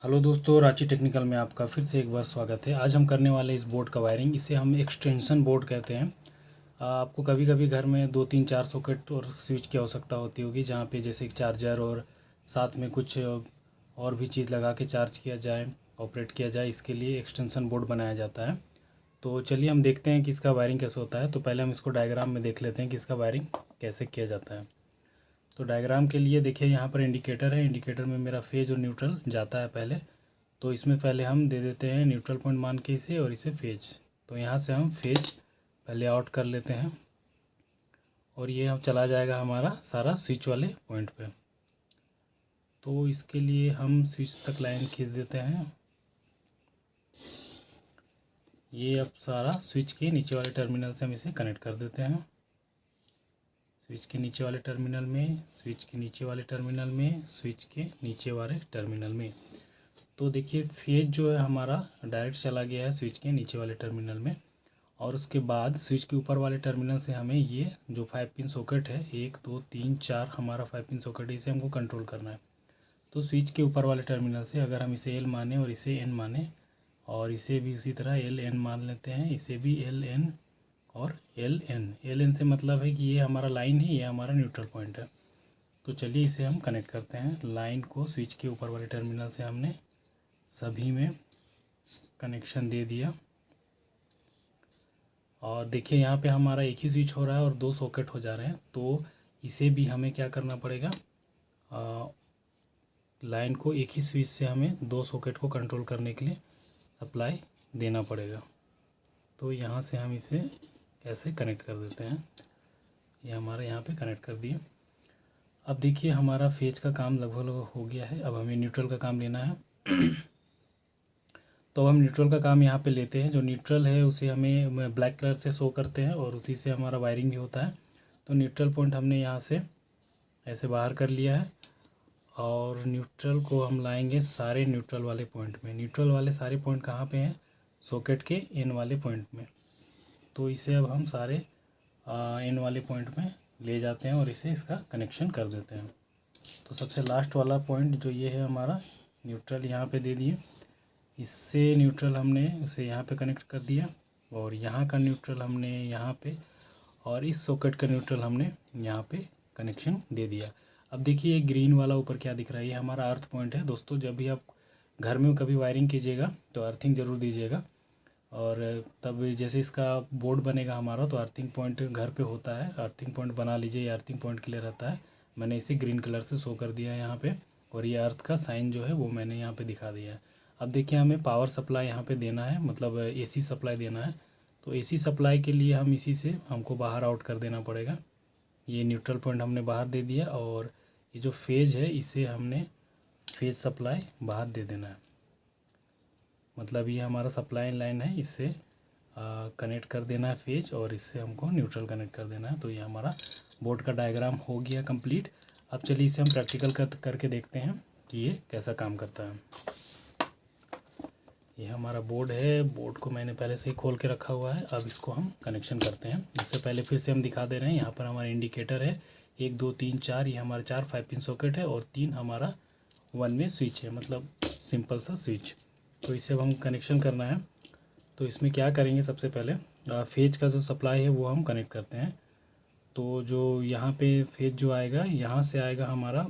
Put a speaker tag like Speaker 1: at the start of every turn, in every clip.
Speaker 1: Hello दोस्तों, Ranchi technical में आपका फिर से एक बार स्वागत है। आज हम करने वाले इस बोर्ड का वायरिंग, इसे हम एक्सटेंशन बोर्ड कहते हैं। आपको कभी कभी घर में 2 3 4 सॉकेट और स्विच की आवश्यकता होती होगी, जहाँ पे जैसे एक चार्जर और साथ में कुछ और भी चीज़ लगा के चार्ज किया जाए, ऑपरेट किया जाए। इसके लिए एक्सटेंशन बोर्ड बनाया जाता है। तो चलिए हम देखते हैं कि इसका वायरिंग कैसे होता है। तो पहले हम इसको डायग्राम में देख लेते हैं कि इसका वायरिंग कैसे किया जाता है। तो डायग्राम के लिए देखिए, यहाँ पर इंडिकेटर है। इंडिकेटर में मेरा फेज और न्यूट्रल जाता है पहले। तो इसमें पहले हम दे देते हैं न्यूट्रल पॉइंट मान के इसे, और इसे फेज। तो यहाँ से हम फेज पहले आउट कर लेते हैं, और ये हम चला जाएगा हमारा सारा स्विच वाले पॉइंट पे। तो इसके लिए हम स्विच तक लाइन खींच देते हैं। ये अब सारा स्विच के नीचे वाले टर्मिनल से हम इसे कनेक्ट कर देते हैं। स्विच के नीचे वाले टर्मिनल में, स्विच के नीचे वाले टर्मिनल में, स्विच के नीचे वाले टर्मिनल में। तो देखिए, फेज जो है हमारा डायरेक्ट चला गया है स्विच के नीचे वाले टर्मिनल में। और उसके बाद स्विच के ऊपर वाले टर्मिनल से हमें ये जो 5 पिन सॉकेट है, 1 2 3 4 हमारा 5 पिन सॉकेट है, इसे हमको कंट्रोल करना है। तो स्विच के ऊपर वाले टर्मिनल से अगर हम इसे L माने और इसे N माने, और इसे भी उसी तरह LN मान लेते हैं, इसे भी LN और LN से मतलब है कि ये हमारा लाइन है, ये हमारा न्यूट्रल पॉइंट है। तो चलिए इसे हम कनेक्ट करते हैं। लाइन को स्विच के ऊपर वाले टर्मिनल से हमने सभी में कनेक्शन दे दिया। और देखिए, यहाँ पे हमारा एक ही स्विच हो रहा है और 2 सॉकेट हो जा रहे हैं। तो इसे भी हमें क्या करना पड़ेगा, लाइन को एक ही स्विच से हमें 2 सॉकेट को कंट्रोल करने के लिए सप्लाई देना पड़ेगा। तो यहाँ से हम इसे ऐसे कनेक्ट कर देते हैं। ये हमारा यहाँ पे कनेक्ट कर दिए। अब देखिए, हमारा फेज का काम लगभग हो गया है। अब हमें न्यूट्रल का काम लेना है। तो हम न्यूट्रल का काम यहाँ पे लेते हैं। जो न्यूट्रल है उसे हमें ब्लैक कलर से शो करते हैं, और उसी से हमारा वायरिंग भी होता है। तो न्यूट्रल पॉइंट हमने यहाँ से ऐसे बाहर कर लिया है, और न्यूट्रल को हम लाएंगे सारे न्यूट्रल वाले पॉइंट में। न्यूट्रल वाले सारे पॉइंट कहाँ पे हैं, सॉकेट के एन वाले पॉइंट में। तो इसे अब हम सारे एन वाले पॉइंट में ले जाते हैं, और इसे इसका कनेक्शन कर देते हैं। तो सबसे लास्ट वाला पॉइंट जो ये है हमारा न्यूट्रल, यहाँ पे दे दिए। इससे न्यूट्रल हमने उसे यहाँ पे कनेक्ट कर दिया, और यहाँ का न्यूट्रल हमने यहाँ पे, और इस सॉकेट का न्यूट्रल हमने यहाँ पे कनेक्शन दे दिया। अब देखिए, ये ग्रीन वाला ऊपर क्या दिख रहा है, ये हमारा अर्थ पॉइंट है। दोस्तों, जब भी आप घर में कभी वायरिंग कीजिएगा तो अर्थिंग ज़रूर दीजिएगा। और तब जैसे इसका बोर्ड बनेगा हमारा, तो अर्थिंग पॉइंट घर पे होता है। अर्थिंग पॉइंट बना लीजिए, ये अर्थिंग पॉइंट के लिए रहता है। मैंने इसे ग्रीन कलर से शो कर दिया है यहाँ पे, और ये अर्थ का साइन जो है वो मैंने यहाँ पे दिखा दिया है। अब देखिए, हमें पावर सप्लाई यहाँ पे देना है, मतलब AC सप्लाई देना है। तो AC सप्लाई के लिए हम इसी से हमको बाहर आउट कर देना पड़ेगा। ये न्यूट्रल पॉइंट हमने बाहर दे दिया, और ये जो फेज है इसे हमने फेज सप्लाई बाहर दे देना है। मतलब ये हमारा सप्लाई लाइन है, इससे कनेक्ट कर देना है फेज, और इससे हमको न्यूट्रल कनेक्ट कर देना है। तो ये हमारा बोर्ड का डायग्राम हो गया कंप्लीट। अब चलिए इसे हम प्रैक्टिकल करके देखते हैं कि ये कैसा काम करता है। ये हमारा बोर्ड है। बोर्ड को मैंने पहले से ही खोल के रखा हुआ है। अब इसको हम कनेक्शन करते हैं। उससे पहले फिर से हम दिखा दे रहे हैं, यहाँ पर हमारा इंडिकेटर है 1 2 3 4। ये हमारा 4 5 पिन सॉकेट है, और 3 हमारा 1 वे स्विच है, मतलब सिंपल सा स्विच। तो इसे अब हम कनेक्शन करना है। तो इसमें क्या करेंगे, सबसे पहले फेज का जो सप्लाई है वो हम कनेक्ट करते हैं। तो जो यहाँ पे फेज जो आएगा, यहाँ से आएगा हमारा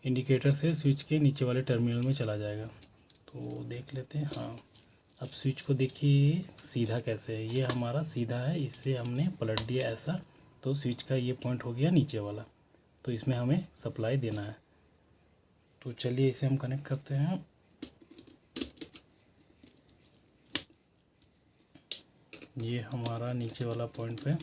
Speaker 1: इंडिकेटर से स्विच के नीचे वाले टर्मिनल में चला जाएगा। तो देख लेते हैं। हाँ, अब स्विच को देखिए सीधा कैसे है। ये हमारा सीधा है, इसे हमने पलट दिया ऐसा, तो स्विच का ये पॉइंट हो गया नीचे वाला। तो इसमें हमें सप्लाई देना है। तो चलिए इसे हम कनेक्ट करते हैं। ये हमारा नीचे वाला पॉइंट पे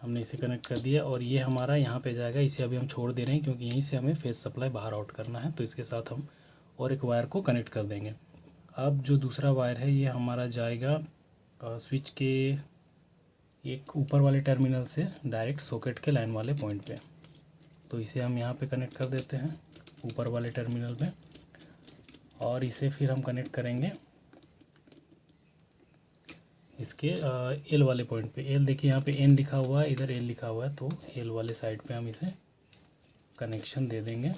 Speaker 1: हमने इसे कनेक्ट कर दिया, और ये हमारा यहाँ पे जाएगा। इसे अभी हम छोड़ दे रहे हैं, क्योंकि यहीं से हमें फेज सप्लाई बाहर आउट करना है। तो इसके साथ हम और एक वायर को कनेक्ट कर देंगे। अब जो दूसरा वायर है, ये हमारा जाएगा स्विच के एक ऊपर वाले टर्मिनल से डायरेक्ट सॉकेट के लाइन वाले पॉइंट पे। तो इसे हम यहाँ पे कनेक्ट कर देते हैं ऊपर वाले टर्मिनल पे, और इसे फिर हम कनेक्ट करेंगे इसके एल वाले पॉइंट पे। एल देखिए यहाँ पे एन लिखा हुआ है, इधर एल लिखा हुआ है, तो एल वाले साइड पे हम इसे कनेक्शन दे देंगे।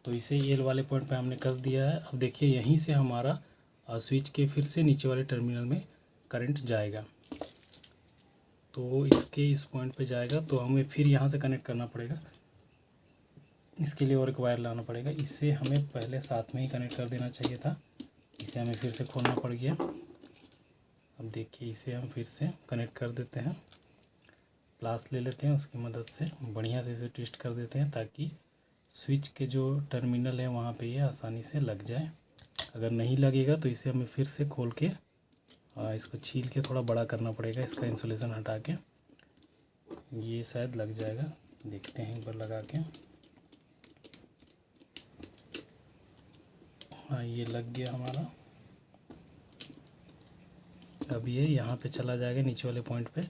Speaker 1: तो इसे एल वाले पॉइंट पे हमने कस दिया है। अब देखिए यहीं से हमारा स्विच के फिर से नीचे वाले टर्मिनल में करंट जाएगा। तो इसके इस पॉइंट पे जाएगा, तो हमें फिर यहाँ से कनेक्ट करना पड़ेगा। इसके लिए और एक वायर लाना पड़ेगा। इससे हमें पहले साथ में ही कनेक्ट कर देना चाहिए था, इसे हमें फिर से खोलना पड़ गया। अब देखिए इसे हम फिर से कनेक्ट कर देते हैं। प्लास ले लेते हैं, उसकी मदद से बढ़िया से इसे ट्विस्ट कर देते हैं ताकि स्विच के जो टर्मिनल है वहाँ पे ये आसानी से लग जाए। अगर नहीं लगेगा तो इसे हमें फिर से खोल के इसको छील के थोड़ा बड़ा करना पड़ेगा, इसका इंसुलेशन हटा के। ये शायद लग जाएगा, देखते हैं एक बार लगा के। हाँ, ये लग गया हमारा। अब ये यहाँ पे चला जाएगा नीचे वाले पॉइंट पे,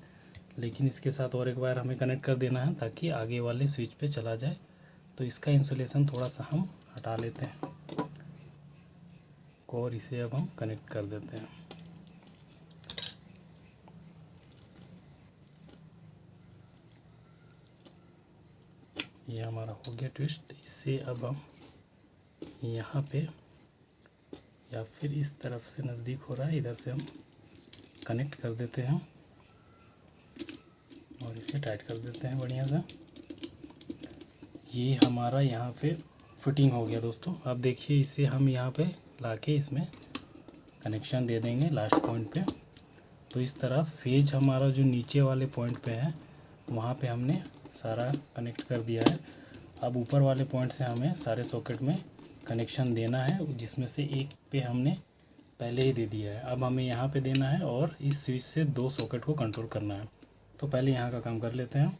Speaker 1: लेकिन इसके साथ और एक वायर हमें कनेक्ट कर देना है ताकि आगे वाले स्विच पे चला जाए। तो इसका इंसुलेशन थोड़ा सा हम हटा लेते हैं और इसे अब हम कनेक्ट कर देते हैं। ये हमारा हो गया ट्विस्ट। इससे अब हम यहाँ पे या फिर इस तरफ से नज़दीक हो रहा है, इधर से हम कनेक्ट कर देते हैं और इसे टाइट कर देते हैं बढ़िया से। ये हमारा यहाँ पे फिटिंग हो गया दोस्तों। अब देखिए इसे हम यहाँ पे लाके इसमें कनेक्शन दे देंगे लास्ट पॉइंट पे। तो इस तरह फेज हमारा जो नीचे वाले पॉइंट पे है वहाँ पे हमने सारा कनेक्ट कर दिया है। अब ऊपर वाले पॉइंट से हमें सारे सॉकेट में कनेक्शन देना है, जिसमें से एक पे हमने पहले ही दे दिया है। अब हमें यहाँ पे देना है और इस स्विच से 2 सॉकेट को कंट्रोल करना है। तो पहले यहाँ का काम कर लेते हैं।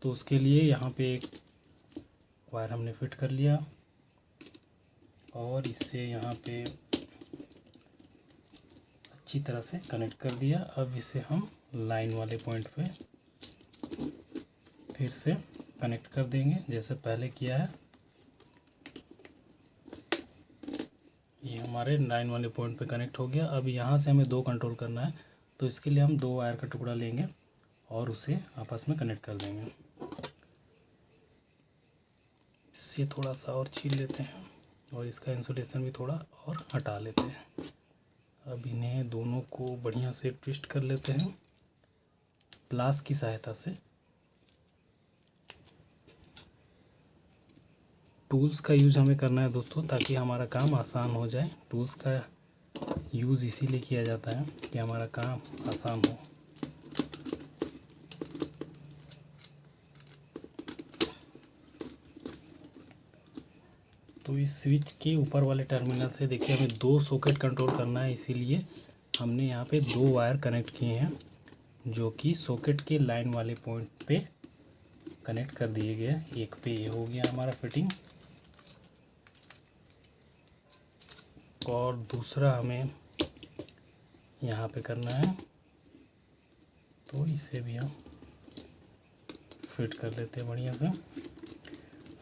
Speaker 1: तो उसके लिए यहाँ पे एक वायर हमने फिट कर लिया और इससे यहाँ पे अच्छी तरह से कनेक्ट कर दिया। अब इसे हम लाइन वाले पॉइंट पे फिर से कनेक्ट कर देंगे जैसे पहले किया है। ये हमारे लाइन वाले पॉइंट पे कनेक्ट हो गया। अब यहाँ से हमें 2 कंट्रोल करना है, तो इसके लिए हम 2 वायर का टुकड़ा लेंगे और उसे आपस में कनेक्ट कर देंगे। इससे थोड़ा सा और छील लेते हैं और इसका इंसुलेशन भी थोड़ा और हटा लेते हैं। अब इन्हें दोनों को बढ़िया से ट्विस्ट कर लेते हैं प्लास की सहायता से। टूल्स का यूज़ हमें करना है दोस्तों ताकि हमारा काम आसान हो जाए। टूल्स का यूज़ इसीलिए किया जाता है कि हमारा काम आसान हो। तो इस स्विच के ऊपर वाले टर्मिनल से देखिए हमें 2 सॉकेट कंट्रोल करना है, इसीलिए हमने यहाँ पे 2 वायर कनेक्ट किए हैं जो कि सॉकेट के लाइन वाले पॉइंट पे कनेक्ट कर दिए गए। एक पे ये हो गया हमारा फिटिंग और दूसरा हमें यहाँ पे करना है, तो इसे भी हम फिट कर लेते हैं बढ़िया से।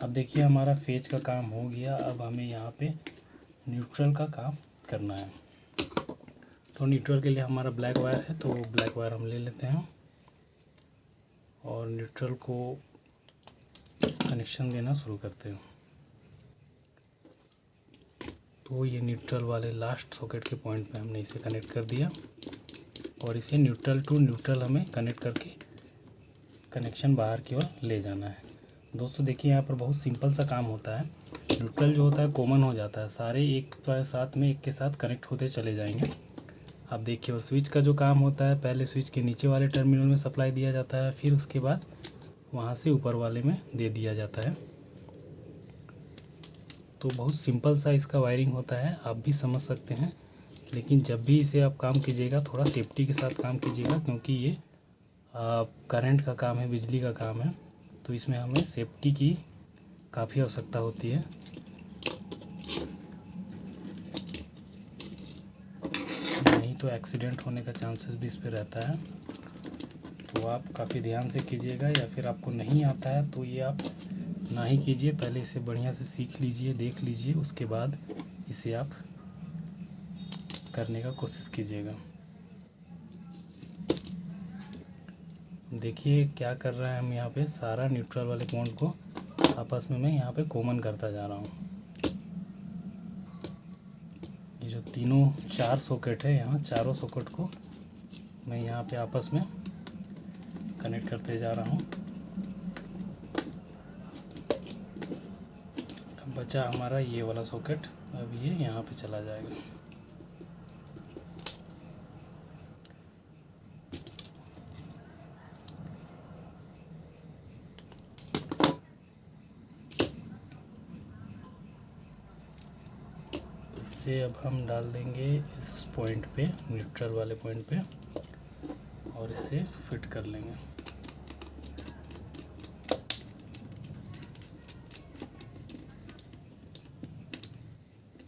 Speaker 1: अब देखिए हमारा फेज का काम हो गया। अब हमें यहाँ पे न्यूट्रल का काम करना है। तो न्यूट्रल के लिए हमारा ब्लैक वायर है, तो ब्लैक वायर हम ले लेते हैं और न्यूट्रल को कनेक्शन देना शुरू करते हैं। तो ये न्यूट्रल वाले लास्ट सॉकेट के पॉइंट पे हमने इसे कनेक्ट कर दिया और इसे न्यूट्रल टू न्यूट्रल हमें कनेक्ट करके कनेक्शन बाहर की ओर ले जाना है। दोस्तों देखिए यहाँ पर बहुत सिंपल सा काम होता है। न्यूट्रल जो होता है कॉमन हो जाता है, सारे एक साथ में एक के साथ कनेक्ट होते चले जाएंगे। अब देखिए और स्विच का जो काम होता है, पहले स्विच के नीचे वाले टर्मिनल में सप्लाई दिया जाता है, फिर उसके बाद वहाँ से ऊपर वाले में दे दिया जाता है। तो बहुत सिंपल सा इसका वायरिंग होता है, आप भी समझ सकते हैं। लेकिन जब भी इसे आप काम कीजिएगा थोड़ा सेफ्टी के साथ काम कीजिएगा, क्योंकि ये करंट का काम है, बिजली का काम है, तो इसमें हमें सेफ्टी की काफ़ी आवश्यकता होती है। नहीं तो एक्सीडेंट होने का चांसेस भी इस पे रहता है। तो तो आप काफ़ी ध्यान से कीजिएगा, या फिर आपको नहीं आता है तो ये आप ना ही कीजिए। पहले इसे बढ़िया से सीख लीजिए, देख लीजिए, उसके बाद इसे आप करने का कोशिश कीजिएगा। देखिए क्या कर रहा है, हम यहाँ पे सारा न्यूट्रल वाले पॉइंट को आपस में मैं यहाँ पे कॉमन करता जा रहा हूँ। ये जो तीनों 4 सॉकेट है, यहाँ चारों सॉकेट को मैं यहाँ पे आपस में कनेक्ट करते जा रहा हूँ। अब बचा हमारा ये वाला सॉकेट, अब ये यहाँ पे चला जाएगा। इसे अब हम डाल देंगे इस पॉइंट पे, न्यूट्रल वाले पॉइंट पे, और इसे फिट कर लेंगे।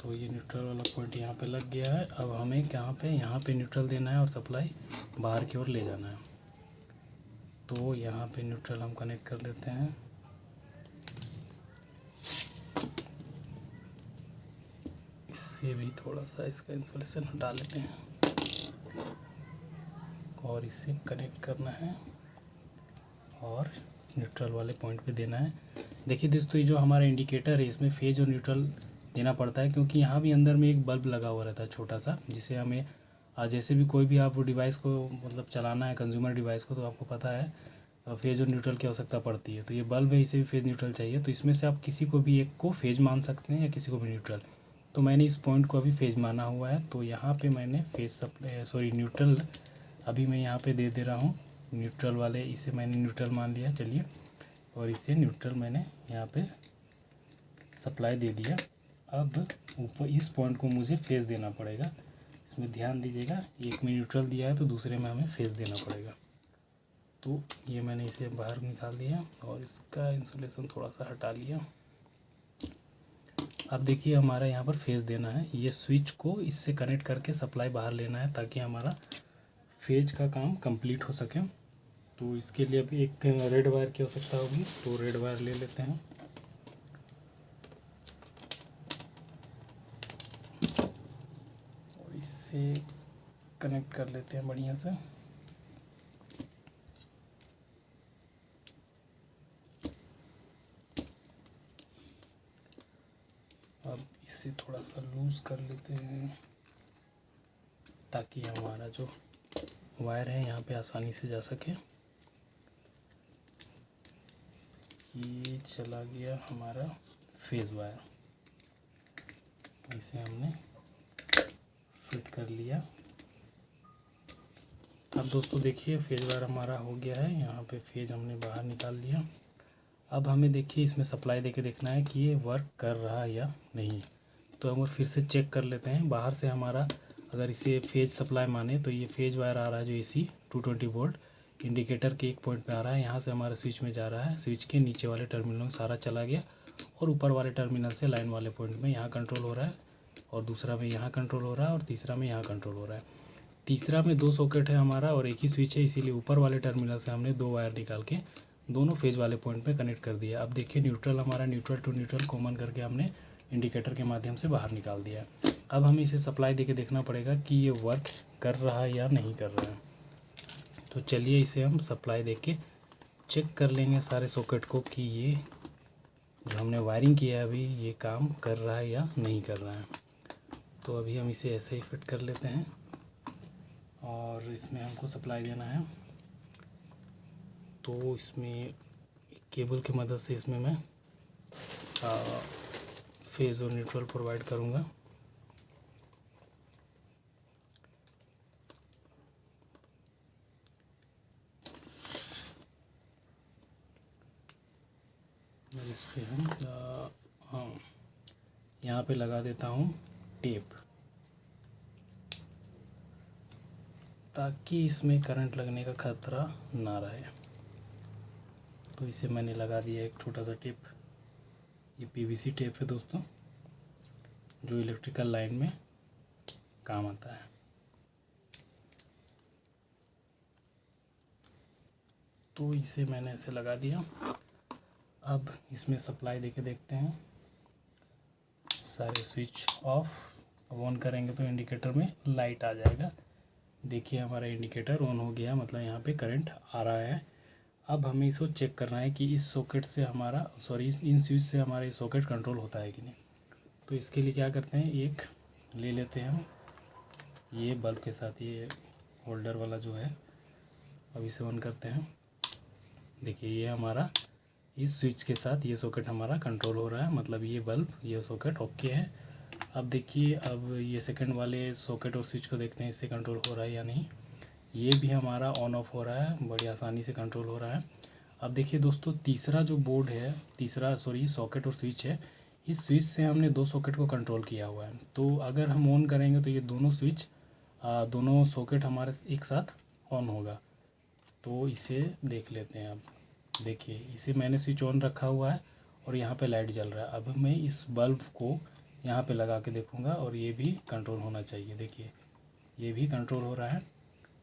Speaker 1: तो ये न्यूट्रल वाला पॉइंट यहाँ पे लग गया है। अब हमें यहाँ पे न्यूट्रल देना है और सप्लाई बाहर की ओर ले जाना है। तो यहाँ पे न्यूट्रल हम कनेक्ट कर लेते हैं। इससे भी थोड़ा सा इसका इंसुलेशन हटा लेते हैं और इसे कनेक्ट करना है और न्यूट्रल वाले पॉइंट पे देना है। देखिए दोस्तों, ये जो हमारा इंडिकेटर है इसमें फेज और न्यूट्रल देना पड़ता है, क्योंकि यहाँ भी अंदर में एक बल्ब लगा हुआ रहता है छोटा सा, जिसे हमें जैसे भी कोई भी आप डिवाइस को मतलब चलाना है, कंज्यूमर डिवाइस को, तो आपको पता है फेज और न्यूट्रल की आवश्यकता पड़ती है। तो ये बल्ब है, इसे भी फेज न्यूट्रल चाहिए। तो इसमें से आप किसी को भी एक को फेज मान सकते हैं या किसी को भी न्यूट्रल। तो मैंने इस पॉइंट को अभी फेज माना हुआ है, तो यहाँ पे मैंने न्यूट्रल अभी मैं यहाँ पे दे रहा हूँ। न्यूट्रल वाले इसे मैंने न्यूट्रल मान लिया, चलिए, और इसे न्यूट्रल मैंने यहाँ पे सप्लाई दे दिया। अब ऊपर इस पॉइंट को मुझे फेज देना पड़ेगा। इसमें ध्यान दीजिएगा, एक में न्यूट्रल दिया है तो दूसरे में हमें फेज देना पड़ेगा। तो ये मैंने इसे बाहर निकाल दिया और इसका इंसुलेशन थोड़ा सा हटा लिया। अब देखिए हमारा यहाँ पर फेज देना है। ये स्विच को इससे कनेक्ट करके सप्लाई बाहर लेना है ताकि हमारा फेज का काम कंप्लीट हो सके। तो इसके लिए अभी एक रेड वायर की आवश्यकता होगी, तो रेड वायर ले लेते हैं और इससे कनेक्ट कर लेते हैं बढ़िया से। अब इसे थोड़ा सा लूज़ कर लेते हैं ताकि हमारा जो वायर है यहाँ पे आसानी से जा सके। ये चला गया हमारा फेज वायर, इसे हमने फिट कर लिया। अब दोस्तों देखिए फेज वायर हमारा हो गया है, यहाँ पे फेज हमने बाहर निकाल दिया। अब हमें देखिए इसमें सप्लाई देके देखना है कि ये वर्क कर रहा है या नहीं। तो हम फिर से चेक कर लेते हैं। बाहर से हमारा अगर इसे फेज सप्लाई माने तो ये फेज वायर आ रहा है जो AC 220 वोल्ट इंडिकेटर के एक पॉइंट पे आ रहा है। यहाँ से हमारा स्विच में जा रहा है, स्विच के नीचे वाले टर्मिनल में सारा चला गया और ऊपर वाले टर्मिनल से लाइन वाले पॉइंट में यहाँ कंट्रोल हो रहा है, और दूसरा में यहाँ कंट्रोल हो रहा है, और तीसरा में यहाँ कंट्रोल हो रहा है। तीसरा में 2 सॉकेट है हमारा और एक ही स्विच है, इसीलिए ऊपर वाले टर्मिनल से हमने 2 वायर निकाल के दोनों फेज वाले पॉइंट पे कनेक्ट कर दिया। अब देखिए न्यूट्रल हमारा न्यूट्रल टू न्यूट्रल कॉमन करके हमने इंडिकेटर के माध्यम से बाहर निकाल दिया। अब हमें इसे सप्लाई देके देखना पड़ेगा कि ये वर्क कर रहा है या नहीं कर रहा है। तो चलिए इसे हम सप्लाई देके चेक कर लेंगे सारे सॉकेट को कि ये जो हमने वायरिंग किया है अभी ये काम कर रहा है या नहीं कर रहा है। तो अभी हम इसे ऐसे ही फिट कर लेते हैं और इसमें हमको सप्लाई देना है। तो इसमें केबल की मदद से इसमें मैं फेज और न्यूट्रल प्रोवाइड करूँगा। इस पे हम यहाँ पे लगा देता हूँ टेप, ताकि इसमें करंट लगने का खतरा ना रहे। तो इसे मैंने लगा दिया एक छोटा सा टेप। ये PVC टेप है दोस्तों, जो इलेक्ट्रिकल लाइन में काम आता है। तो इसे मैंने ऐसे लगा दिया। अब इसमें सप्लाई देके देखते हैं। सारे स्विच ऑफ। ऑन करेंगे तो इंडिकेटर में लाइट आ जाएगा। देखिए हमारा इंडिकेटर ऑन हो गया, मतलब यहाँ पे करंट आ रहा है। अब हमें इसको चेक करना है कि इस सॉकेट से हमारा इन स्विच से हमारा ये सॉकेट कंट्रोल होता है कि नहीं। तो इसके लिए क्या करते हैं, एक ले लेते हैं हम ये बल्ब के साथ, ये होल्डर वाला जो है। अब इसे ऑन करते हैं। देखिए ये हमारा इस स्विच के साथ ये सॉकेट हमारा कंट्रोल हो रहा है, मतलब ये बल्ब ये सॉकेट ओके है। अब देखिए, अब ये सेकंड वाले सॉकेट और स्विच को देखते हैं, इससे कंट्रोल हो रहा है या नहीं। ये भी हमारा ऑन ऑफ हो रहा है, बड़ी आसानी से कंट्रोल हो रहा है। अब देखिए दोस्तों, तीसरा जो बोर्ड है, सॉकेट और स्विच है, इस स्विच से हमने 2 सॉकेट को कंट्रोल किया हुआ है। तो अगर हम ऑन करेंगे तो ये दोनों स्विच दोनों सॉकेट हमारे एक साथ ऑन होगा। तो इसे देख लेते हैं। अब देखिए, इसे मैंने स्विच ऑन रखा हुआ है और यहाँ पे लाइट जल रहा है। अब मैं इस बल्ब को यहाँ पे लगा के देखूँगा और ये भी कंट्रोल होना चाहिए। देखिए ये भी कंट्रोल हो रहा है,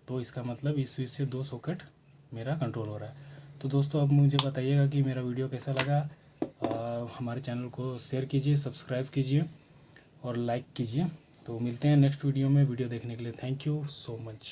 Speaker 1: तो इसका मतलब इस स्विच से 2 सॉकेट मेरा कंट्रोल हो रहा है। तो दोस्तों अब मुझे बताइएगा कि मेरा वीडियो कैसा लगा। हमारे चैनल को शेयर कीजिए, सब्सक्राइब कीजिए और लाइक कीजिए। तो मिलते हैं नेक्स्ट वीडियो में। वीडियो देखने के लिए थैंक यू सो मच।